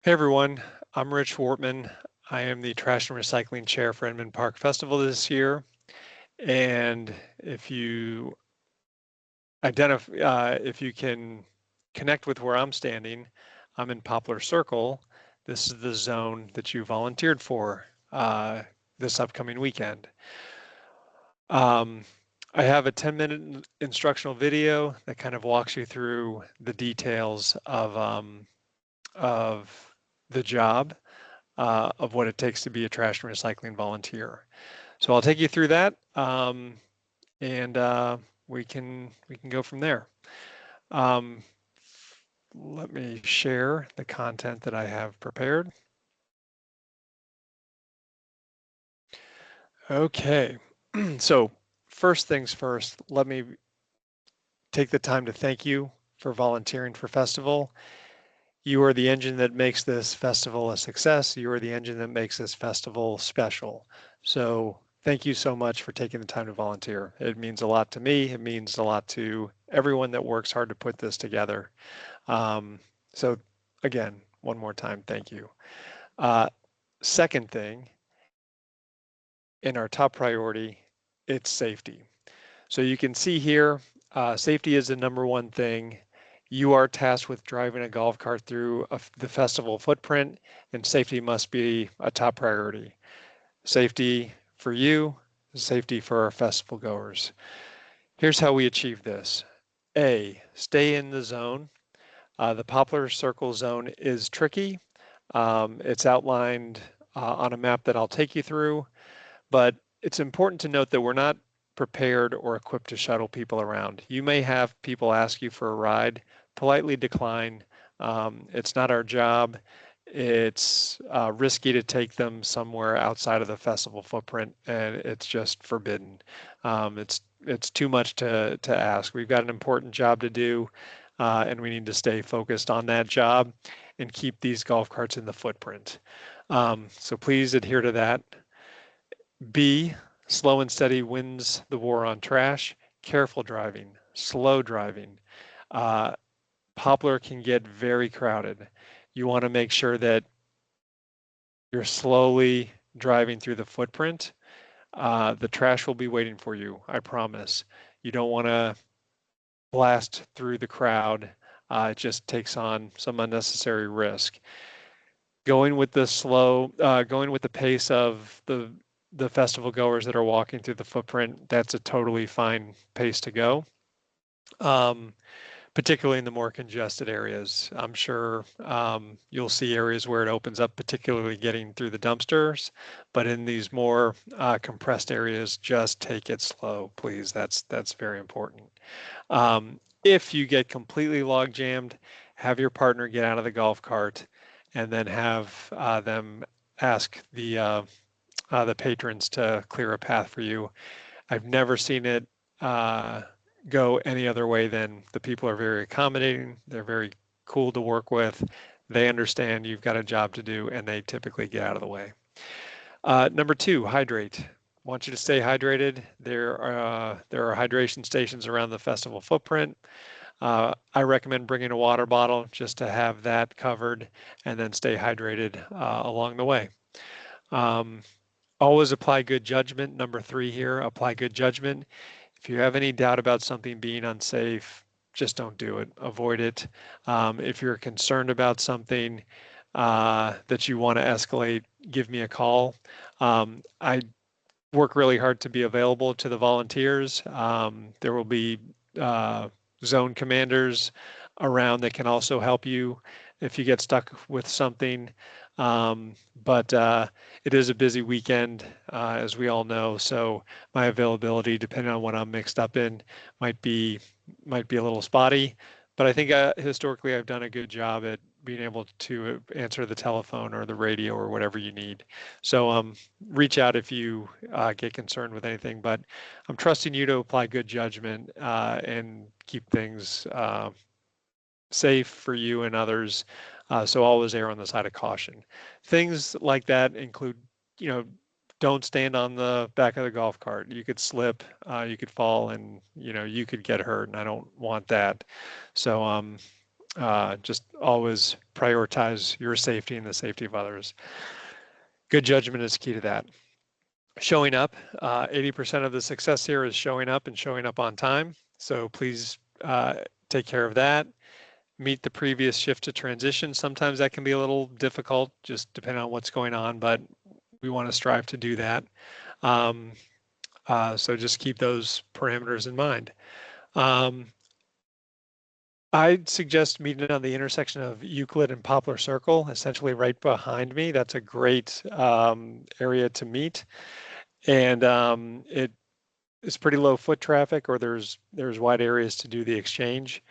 Hey everyone, I'm Rich Wortman. I am the Trash and Recycling Chair for Inman Park Festival this year. And if you can connect with where I'm standing, I'm in Poplar Circle. This is the zone that you volunteered for this upcoming weekend. I have a 10-minute instructional video that kind of walks you through the details of the job. Of what it takes to be a trash and recycling volunteer. So I'll take you through that, and we can go from there. Um, Let me share the content that I have prepared. Okay, so first things first, let me take the time to thank you for volunteering for festival. You are the engine that makes this festival a success. You are the engine that makes this festival special. So thank you so much for taking the time to volunteer. It means a lot to me. It means a lot to everyone that works hard to put this together. So again, one more time, thank you. Second thing, in our top priority, it's safety. So you can see here, safety is the number one thing. You are tasked with driving a golf cart through the festival footprint, and safety must be a top priority. Safety for you, safety for our festival goers. Here's how we achieve this. A, stay in the zone. The Poplar Circle zone is tricky. It's outlined on a map that I'll take you through, but it's important to note that we're not prepared or equipped to shuttle people around. You may have people ask you for a ride, politely decline. It's not our job. It's risky to take them somewhere outside of the festival footprint, and it's just forbidden. It's too much to ask. We've got an important job to do, and we need to stay focused on that job and keep these golf carts in the footprint. So please adhere to that. B, slow and steady wins the war on trash. Careful driving, slow driving. Uh, Poplar can get very crowded. You want to make sure that you're slowly driving through the footprint. The trash will be waiting for you, I promise. You don't want to blast through the crowd. It just takes on some unnecessary risk. Going with the pace of the festival goers that are walking through the footprint, that's a totally fine pace to go. Particularly in the more congested areas. I'm sure you'll see areas where it opens up, particularly getting through the dumpsters, but in these more compressed areas, just take it slow, please. That's very important. If you get completely log jammed, have your partner get out of the golf cart and then have them ask the patrons to clear a path for you. I've never seen it go any other way than the people are very accommodating. They're very cool to work with. They understand you've got a job to do, and they typically get out of the way. Number two, hydrate. Want you to stay hydrated. There are hydration stations around the festival footprint. I recommend bringing a water bottle just to have that covered and then stay hydrated along the way. Always apply good judgment. Number three here, apply good judgment. If you have any doubt about something being unsafe, just don't do it. Avoid it. If you're concerned about something that you want to escalate, give me a call. I work really hard to be available to the volunteers. There will be zone commanders around that can also help you if you get stuck with something. But it is a busy weekend, as we all know. So my availability, depending on what I'm mixed up in, might be a little spotty. But I think historically I've done a good job at being able to answer the telephone or the radio or whatever you need. So reach out if you get concerned with anything. But I'm trusting you to apply good judgment and keep things safe for you and others. So always err on the side of caution. Things like that include, don't stand on the back of the golf cart. You could slip, you could fall, and you could get hurt, and I don't want that. So Just always prioritize your safety and the safety of others. Good judgment is key to that. Showing up, 80% of the success here is showing up and showing up on time. So please take care of that. Meet the previous shift to transition. Sometimes that can be a little difficult, just depending on what's going on, but we want to strive to do that. So just keep those parameters in mind. I'd suggest meeting on the intersection of Euclid and Poplar Circle, essentially right behind me. That's a great area to meet. And it is pretty low foot traffic, or there's wide areas to do the exchange.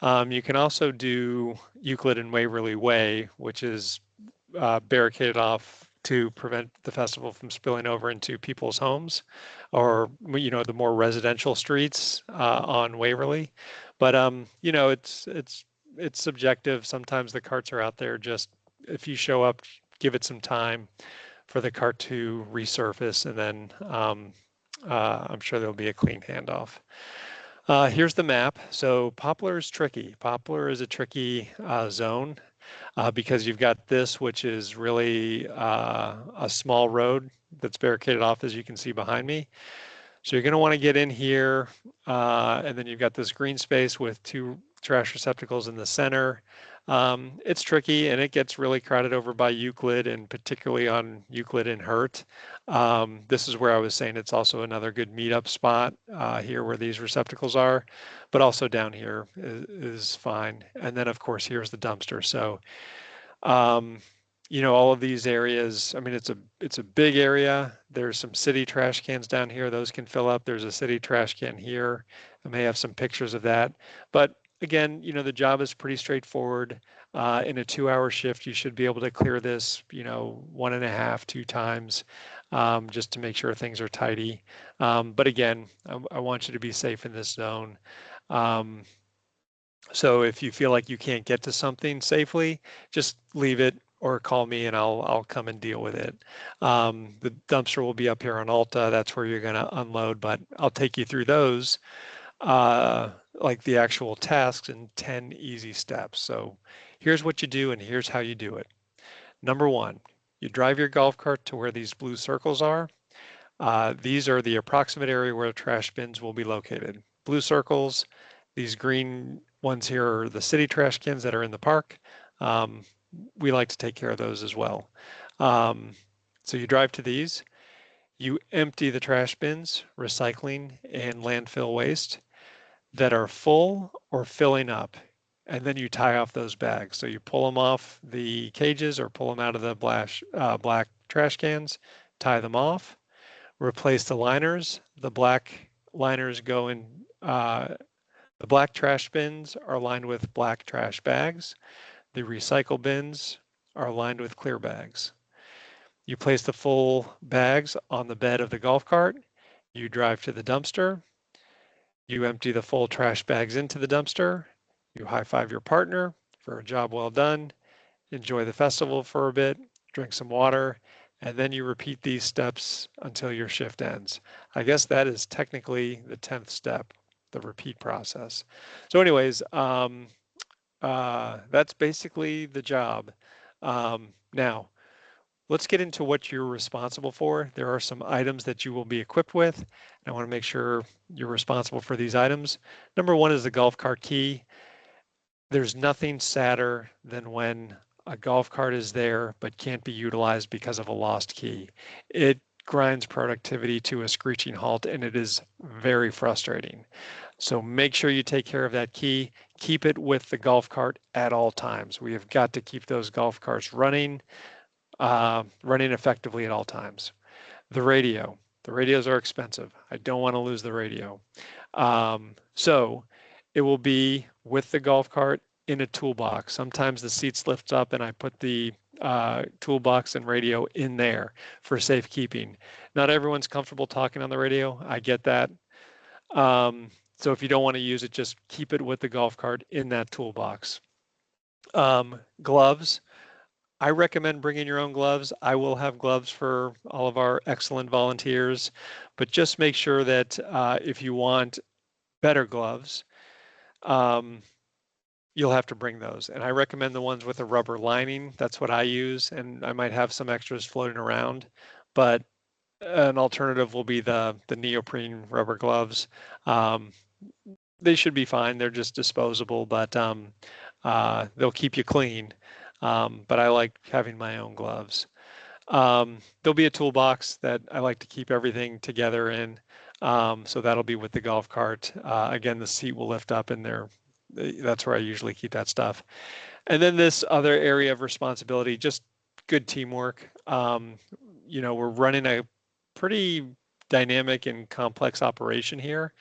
You can also do Euclid and Waverly Way, which is barricaded off to prevent the festival from spilling over into people's homes, or the more residential streets on Waverly. But it's subjective. Sometimes the carts are out there. Just if you show up, give it some time for the cart to resurface, and then I'm sure there'll be a clean handoff. Here's the map. So Poplar is tricky. Poplar is a tricky zone because you've got this, which is really a small road that's barricaded off, as you can see behind me. So you're going to want to get in here, and then you've got this green space with 2 trash receptacles in the center. It's tricky, and it gets really crowded over by Euclid, and particularly on Euclid and Hurt. This is where I was saying it's also another good meetup spot here where these receptacles are, but also down here is fine. And then, of course, here's the dumpster. So all of these areas, I mean, it's a big area. There's some city trash cans down here. Those can fill up. There's a city trash can here. I may have some pictures of that. But again, the job is pretty straightforward. In a 2-hour shift, you should be able to clear this, 1.5, 2 times, just to make sure things are tidy. But again, I want you to be safe in this zone. So if you feel like you can't get to something safely, just leave it or call me and I'll come and deal with it. The dumpster will be up here on Alta. That's where you're going to unload, but I'll take you through those, like the actual tasks in 10 easy steps. So here's what you do and here's how you do it. Number 1, you drive your golf cart to where these blue circles are. These are the approximate area where the trash bins will be located. Blue circles, these green ones here are the city trash cans that are in the park. We like to take care of those as well. So you drive to these, you empty the trash bins, recycling and landfill waste that are full or filling up, and then you tie off those bags. So you pull them off the cages or pull them out of the black trash cans, tie them off, replace the liners. The black liners go in, the black trash bins are lined with black trash bags. The recycle bins are lined with clear bags. You place the full bags on the bed of the golf cart. You drive to the dumpster. You empty the full trash bags into the dumpster. You high-five your partner for a job well done. Enjoy the festival for a bit, drink some water, and then you repeat these steps until your shift ends. I guess that is technically the 10th step, the repeat process. So anyways, that's basically the job. Now, let's get into what you're responsible for. There are some items that you will be equipped with, and I want to make sure you're responsible for these items. Number 1 is the golf cart key. There's nothing sadder than when a golf cart is there but can't be utilized because of a lost key. It grinds productivity to a screeching halt, and it is very frustrating. So make sure you take care of that key. Keep it with the golf cart at all times. We have got to keep those golf carts running effectively at all times. The radio. The radios are expensive. I don't want to lose the radio. So it will be with the golf cart in a toolbox. Sometimes the seats lift up and I put the toolbox and radio in there for safekeeping. Not everyone's comfortable talking on the radio. I get that. So if you don't want to use it, just keep it with the golf cart in that toolbox. Gloves. I recommend bringing your own gloves. I will have gloves for all of our excellent volunteers, but just make sure that if you want better gloves, you'll have to bring those. And I recommend the ones with a rubber lining. That's what I use, and I might have some extras floating around. But an alternative will be the neoprene rubber gloves. Um, they should be fine. They're just disposable, but they'll keep you clean. But I like having my own gloves. There'll be a toolbox that I like to keep everything together in. So that'll be with the golf cart. Again, the seat will lift up in there. That's where I usually keep that stuff. And then this other area of responsibility, just good teamwork. We're running a pretty dynamic and complex operation here.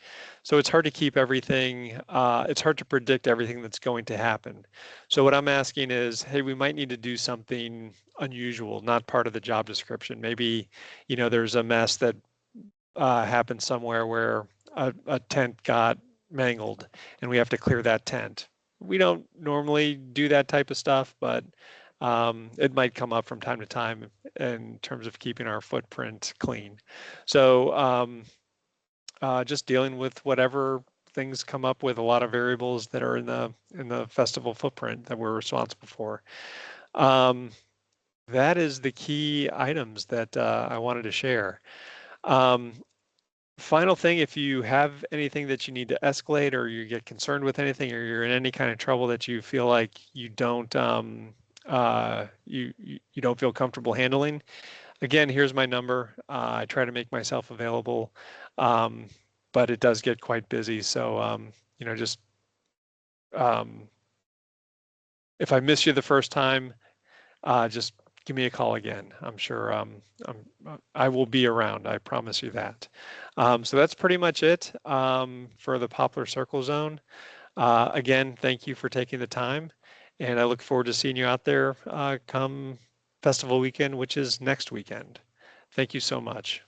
So it's hard to keep everything, it's hard to predict everything that's going to happen. So what I'm asking is, hey, we might need to do something unusual, not part of the job description. Maybe, there's a mess that happened somewhere where a tent got mangled and we have to clear that tent. We don't normally do that type of stuff, but it might come up from time to time in terms of keeping our footprint clean. So just dealing with whatever things come up with, a lot of variables that are in the festival footprint that we're responsible for. That is the key items that I wanted to share. Final thing, if you have anything that you need to escalate or you get concerned with anything or you're in any kind of trouble that you feel like you don't you don't feel comfortable handling, again, here's my number. I try to make myself available, but it does get quite busy. So just if I miss you the first time, just give me a call again. I'm sure I will be around. I promise you that. So that's pretty much it for the Poplar Circle Zone. Again, thank you for taking the time, and I look forward to seeing you out there come festival weekend, which is next weekend. Thank you so much.